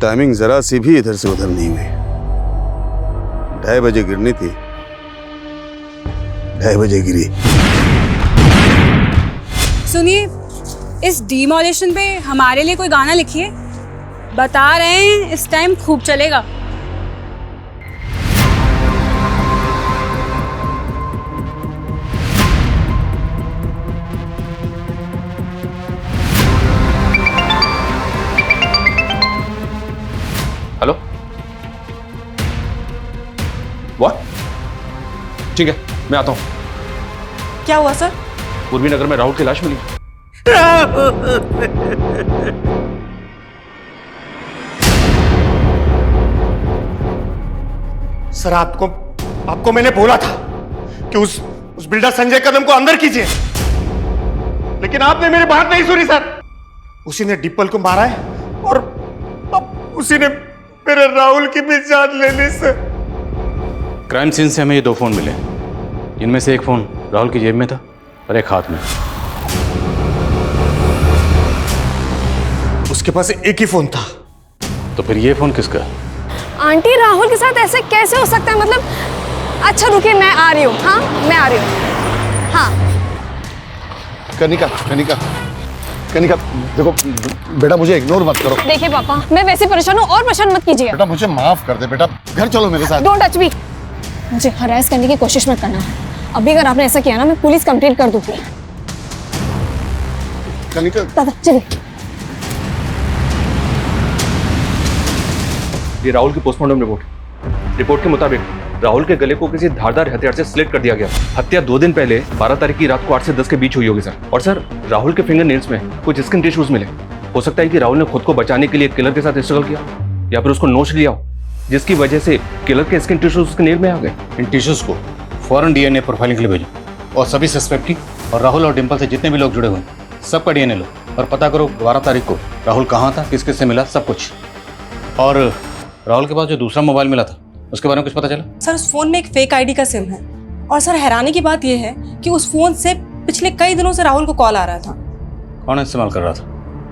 टाइमिंग जरा सी भी इधर से उधर नहीं हुई। 2:30 बजे गिरनी थी, 2:30 बजे गिरी। सुनिए, इस डिमोलिशन पे हमारे लिए कोई गाना लिखिए, बता रहे हैं इस टाइम खूब चलेगा। Hello, what? ठीक है, मैं आता हूँ। क्या हुआ सर? पूर्वी नगर में राहुल की लाश मिली। सर आपको मैंने बोला था कि उस बिल्डर संजय कदम को अंदर कीजिए, लेकिन आपने मेरी बात नहीं सुनी सर। उसी ने डिम्पल को मारा है और अब उसी ने मेरे राहुल की भी जान ले ली सर। क्राइम सीन से हमें ये 2 फोन मिले, इनमें से एक फोन राहुल की जेब में था और एक हाथ में। उसके पास एक ही फोन था। तो फिर ये फोन किसका? आंटी, राहुल के साथ ऐसे कैसे हो सकता है? मतलब अच्छा रुकिए, मैं आ रही हूँ। हाँ, मैं आ रही हूँ। हाँ कनिका देखो बेटा, मुझे इग्नोर मत करो। देखिए पापा, मैं वैसे परेशान हूँ और परेशान मत कीजिए। बेटा मुझे माफ कर दे बेटा, घर चलो मेरे साथ। Don't touch me. मुझे हरास करने की कोशिश मत करना। अभी अगर आपने ऐसा किया ना, मैं पुलिस कंप्लेंट कर दूंगी। कनिका दादा चलिए। ये राहुल की पोस्टमार्टम रिपोर्ट के मुताबिक राहुल के गले को किसी धारदार हथियार से स्लिट कर दिया गया। हत्या 2 दिन पहले 12 तारीख की रात को 8 से 10 के बीच हुई होगी सर। और सर, राहुल के फिंगर नेल्स में कुछ स्किन टिश्यूज मिले। हो सकता है कि राहुल ने खुद को बचाने के लिए किलर के साथ स्ट्रगल किया या फिर उसको नोच लिया हो, जिसकी वजह से किलर के स्किन टिश्यूज उसके नेल में आ गए। इन टिश्यूज को फौरन डीएनए प्रोफाइलिंग के लिए भेजो और सभी सस्पेक्ट की और राहुल और डिम्पल से जितने भी लोग जुड़े हुए हैं सबका डीएनए लो और पता करो 12 तारीख को राहुल कहाँ था, किस किस से मिला, सब कुछ। और राहुल के पास जो दूसरा मोबाइल मिला था उसके बारे में कुछ पता चला? सर, उस फोन में एक फेक आईडी का सिम है। और सर, हैरानी की बात यह है कि उस फोन से पिछले कई दिनों से राहुल को कॉल आ रहा था। कौन इस्तेमाल कर रहा था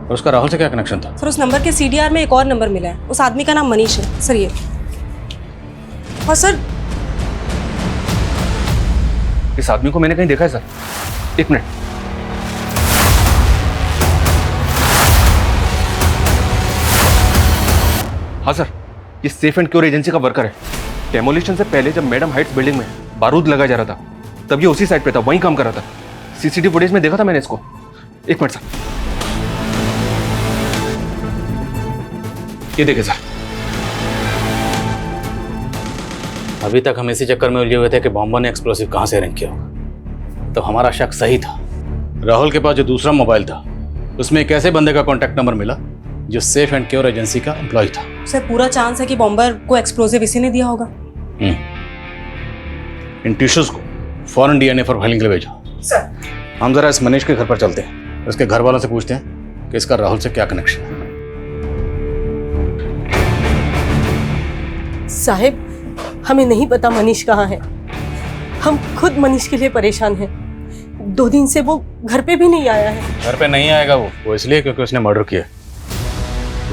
और उसका राहुल से क्या कनेक्शन था? सर, उस नंबर के सीडीआर में एक और नंबर मिला है। उस आदमी का नाम मनीष है सर। ये और सर, इस आदमी को मैंने कहीं देखा है सर। 1 मिनट। हाँ सर, ये सेफ एंड क्योर एजेंसी का वर्कर है। डेमोलिशन से पहले जब मैडम हाइट्स बिल्डिंग में बारूद लगाया जा रहा था, तब ये उसी साइड पे था, वहीं काम कर रहा था। सीसीटीवी फुटेज में देखा था मैंने इसको। 1 मिनट सर, ये देखे सर। अभी तक हम इसी चक्कर में उलझे हुए थे कि बॉम्बो ने एक्सप्लोसिव कहाँ से अरेंज किया होगा, तो हमारा शक सही था। राहुल के पास जो दूसरा मोबाइल था उसमें एक ऐसे बंदे का कॉन्टैक्ट नंबर मिला जो सेफ एंड क्योर एजेंसी का एम्प्लॉय था। सर पूरा चांस है कि बॉम्बर को एक्सप्लोजिव इसी ने दिया होगा। इन टिश्यूज को फॉरेन डीएनए प्रोफाइलिंग के लिए भेजो। सर हम जरा इस मनीष के घर पर चलते हैं, उसके घर वालों से पूछते हैं कि इसका राहुल से क्या कनेक्शन है। साहब हमें नहीं पता मनीष कहाँ है। हम खुद मनीष के लिए परेशान हैं। 2 दिन से वो घर पे भी नहीं आया है। घर पे नहीं आएगा वो इसलिए क्योंकि उसने मर्डर किया।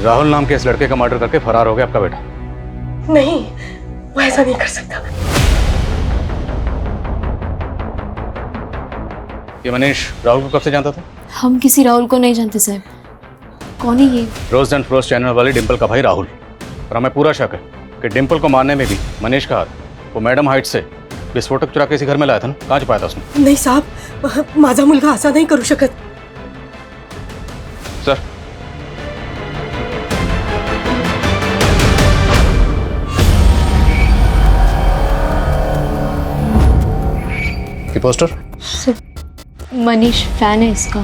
राहुल नाम के इस लड़के का मर्डर करके फरार हो गया आपका बेटा। नहीं, वो ऐसा नहीं कर सकता। ये मनीष राहुल को कब से जानता था? हम किसी राहुल को नहीं जानते साहब। कौन है ये? रोज एंड फ्रोस्ट चैनल वाली डिंपल का भाई राहुल। और हमें पूरा शक है कि डिंपल को मारने में भी मनीष का हाथ। वो मैडम हाइट से विस्फोटक चुरा के इसी घर में लाया था ना, कहाँ छुपाया था उसने? नहीं साहब, माझा मुलगा असा नहीं करू शकत। सर ये पोस्टर मनीष फैन है इसका।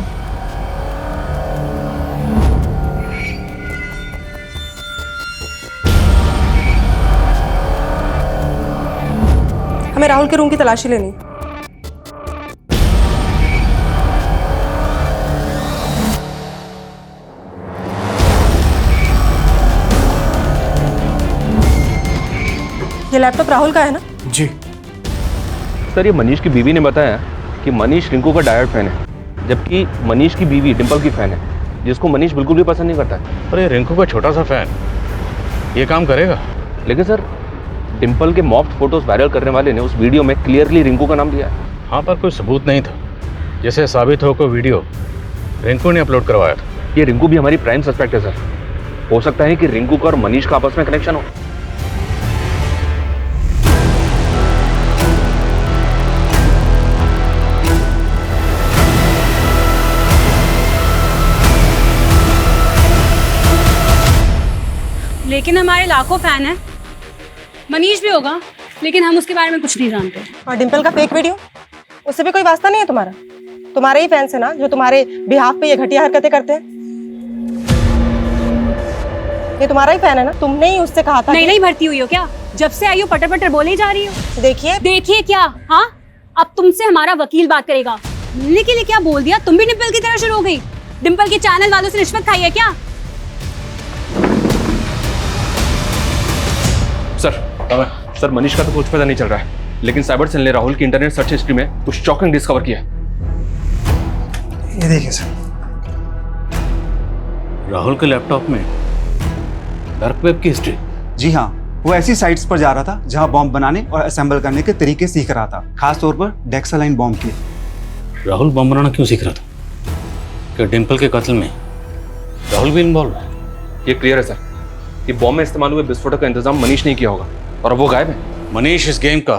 हमें राहुल के रूम की तलाशी लेनी। ये लैपटॉप राहुल का है ना? जी सर, ये मनीष की बीवी ने बताया कि मनीष रिंकू का डायरेक्ट फैन है, जबकि मनीष की बीवी डिंपल की फैन है, जिसको मनीष बिल्कुल भी पसंद नहीं करता है। अरे रिंकू का छोटा सा फैन ये काम करेगा? लेकिन सर, डिंपल के मॉफ्ड फोटोज वायरल करने वाले ने उस वीडियो में क्लियरली रिंकू का नाम दिया है। हाँ, पर कोई सबूत नहीं था जिसे साबित हो कोई वीडियो रिंकू ने अपलोड करवाया था। ये रिंकू भी हमारी प्राइम सस्पेक्ट है सर। हो सकता है कि रिंकू का और मनीष का आपस में कनेक्शन हो। लेकिन हमारे लाखों फैन हैं। मनीष भी होगा, लेकिन हम उसके बारे में कुछ नहीं जानते। और डिंपल का फेक वीडियो, उससे भी कोई वास्ता नहीं है तुम्हारा? तुम्हारे ही फैंस है ना जो तुम्हारे बिहाफ पे ये घटिया हरकतें करते हैं। ये तुम्हारा ही फैन है ना? तुमने ही उससे कहा था। नहीं भरती हुई हो क्या? जब से आई हो पटर पटर बोले जा रही हो। देखिए क्या? हाँ, अब तुमसे हमारा वकील बात करेगा। मिलने के लिए क्या बोल दिया? तुम भी डिंपल की तरह शुरू हो गई। डिंपल के चैनल वालों से रिश्वत खाई है क्या? सर मनीष का तो कुछ पता नहीं चल रहा है, लेकिन साइबर सेल ने राहुल की इंटरनेट सर्च हिस्ट्री में कुछ शॉकिंग डिस्कवर किया। ये देखिए सर, राहुल के लैपटॉप में डार्क वेब की हिस्ट्री। जी हाँ, वो ऐसी साइट्स पर जा रहा था जहां बॉम्ब बनाने और असेंबल करने के तरीके सीख रहा था, खास तौर पर डेक्सालाइन बॉम्ब की। राहुल बॉम्ब बनाना क्यों सीख रहा था? क्या डिंपल के कत्ल में राहुल भी इन्वॉल्व है? ये क्लियर है सर कि बॉम्ब में इस्तेमाल हुए विस्फोटक का इंतजाम मनीष ने किया होगा, और अब वो गायब है। मनीष इस गेम का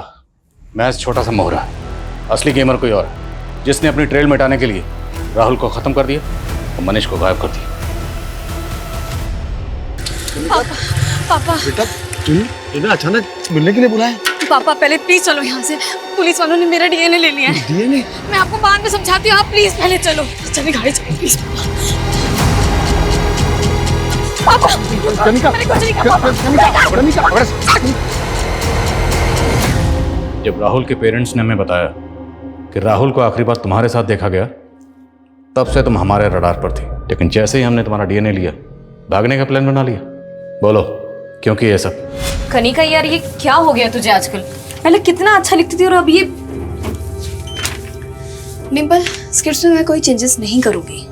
महज छोटा सा मोहरा है। असली गेमर कोई और, जिसने अपनी ट्रेल मिटाने के लिए राहुल को खत्म कर दिया और मनीष को गायब कर दिया। पापा बेटा तुम्हें अचानक मिलने के लिए बुलाया? पापा पहले प्लीज चलो यहाँ से। पुलिस वालों ने मेरा डीएनए ले लिया है। डीएनए? मैं आपको बाद में समझाती हूँ, आप प्लीज पहले चलो। चलिए गाड़ी चलो प्लीज। पापा मैंने कुछ नहीं कहा। जब राहुल के पेरेंट्स ने हमें बताया कि राहुल को आखिरी बार तुम्हारे साथ देखा गया, तब से तुम हमारे रडार पर थी। लेकिन जैसे ही हमने तुम्हारा डीएनए लिया, भागने का प्लान बना लिया। बोलो क्योंकि ये सब? कनिका यार, ये क्या हो गया तुझे आजकल? पहले कितना अच्छा लिखती थी और अब ये। डिंपल, स्क्रिप्ट में मैं कोई चेंजेस नहीं करूंगी।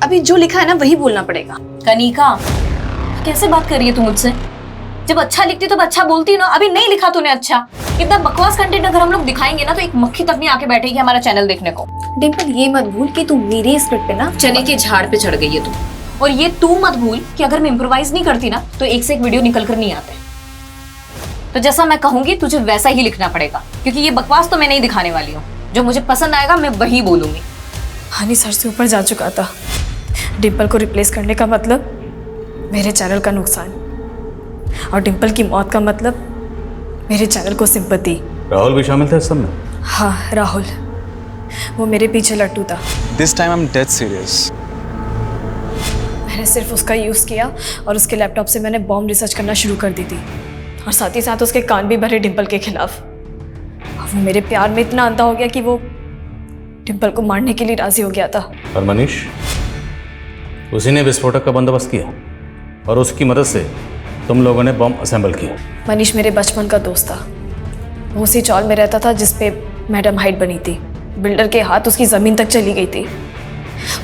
अभी जो लिखा है ना वही बोलना पड़ेगा। कनिका कैसे बात कर रही है तू मुझसे? जब अच्छा लिखती तो अच्छा बोलती ना। अभी नहीं लिखा तूने अच्छा। इतना बकवास कंटेंट अगर हम लोग दिखाएंगे ना तो एक मक्खी तक नहीं आके बैठेगी हमारा चैनल देखने को। डिंपल, ये मत भूल कि तू मेरे स्क्रिप्ट पे ना चने के झाड़ पे चढ़ गई है तू। और ये तू मत भूल कि अगर मैं इम्प्रोवाइज नहीं करती ना तो एक से एक वीडियो निकल कर नहीं आते। तो जैसा मैं कहूंगी तुझे वैसा ही लिखना पड़ेगा, क्योंकि ये बकवास तो मैं नहीं दिखाने वाली हूँ। जो मुझे पसंद आएगा मैं वही बोलूंगी। हनी सर से ऊपर जा चुका था। डिंपल को रिप्लेस करने का मतलब मेरे चैनल का नुकसान, और डिंपल की मौत का मतलब मेरे चैनल को सिंपैथी। राहुल भी शामिल था इस सब में? हाँ राहुल, वो मेरे पीछे लट्टू था। This time I am dead serious. मैंने सिर्फ उसका यूज़ किया और उसके लैपटॉप से मैंने बॉम्ब रिसर्च करना शुरू कर दी थी, और साथ ही साथ उसके कान भी भरे डिम्पल के खिलाफ। वो मेरे प्यार में इतना अंधा हो गया कि वो डिम्पल को मारने के लिए राजी हो गया था। और मनीष, उसी ने विस्फोटक का बंदोबस्त किया और उसकी मदद से तुम लोगों ने बम असेंबल किया। मनीष मेरे बचपन का दोस्त था। वो उसी चौल में रहता था जिस पे मैडम हाइट बनी थी। बिल्डर के हाथ उसकी ज़मीन तक चली गई थी।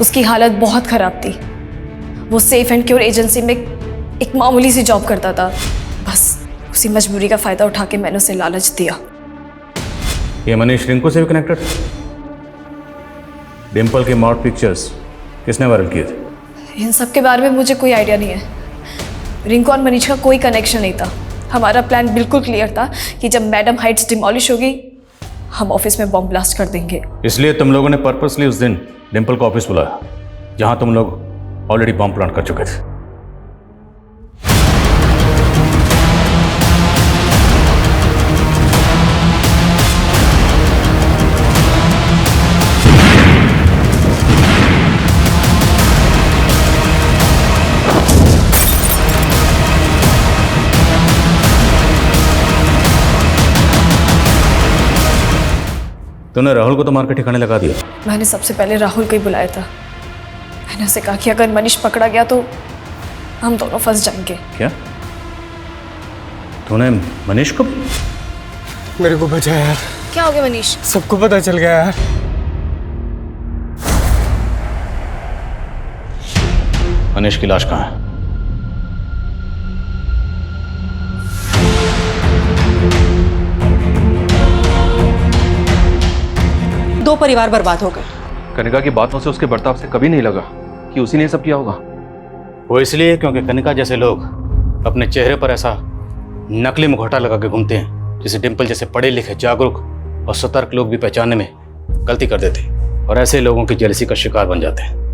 उसकी हालत बहुत ख़राब थी। वो सेफ एंड क्योर एजेंसी में एक मामूली सी जॉब करता था। बस उसी मजबूरी का फ़ायदा उठा के मैंने उसे लालच दिया। ये मनीष रिंकू से भी कनेक्टेड? डिम्पल के मॉड पिक्चर्स किसने वायरल किए थे? इन सब के बारे में मुझे कोई आइडिया नहीं है। रिंकू और मनीष का कोई कनेक्शन नहीं था। हमारा प्लान बिल्कुल क्लियर था कि जब मैडम हाइट्स डिमोलिश होगी हम ऑफिस में बॉम्ब ब्लास्ट कर देंगे। इसलिए तुम लोगों ने पर्पसली उस दिन डिम्पल को ऑफिस बुलाया जहां तुम लोग ऑलरेडी बॉम्ब प्लांट कर चुके थे। तूने राहुल को तो मार के ठिकाने लगा दिया। मैंने सबसे पहले राहुल को ही बुलाया था। मैंने उसे कहा कि अगर मनीष पकड़ा गया तो हम दोनों फंस जाएंगे। क्या तूने मनीष को? मेरे को बचा यार। क्या हो गया मनीष? सबको पता चल गया यार। मनीष की लाश कहाँ है? दो परिवार बर्बाद हो गए। कनिका की बातों से, उसके बर्ताव से कभी नहीं लगा कि उसी ने सब किया होगा। वो इसलिए क्योंकि कनिका जैसे लोग अपने चेहरे पर ऐसा नकली मुखौटा लगा के घूमते हैं जिसे डिम्पल जैसे पढ़े लिखे, जागरूक और सतर्क लोग भी पहचानने में गलती कर देते हैं और ऐसे लोगों की जेलसी का शिकार बन जाते हैं।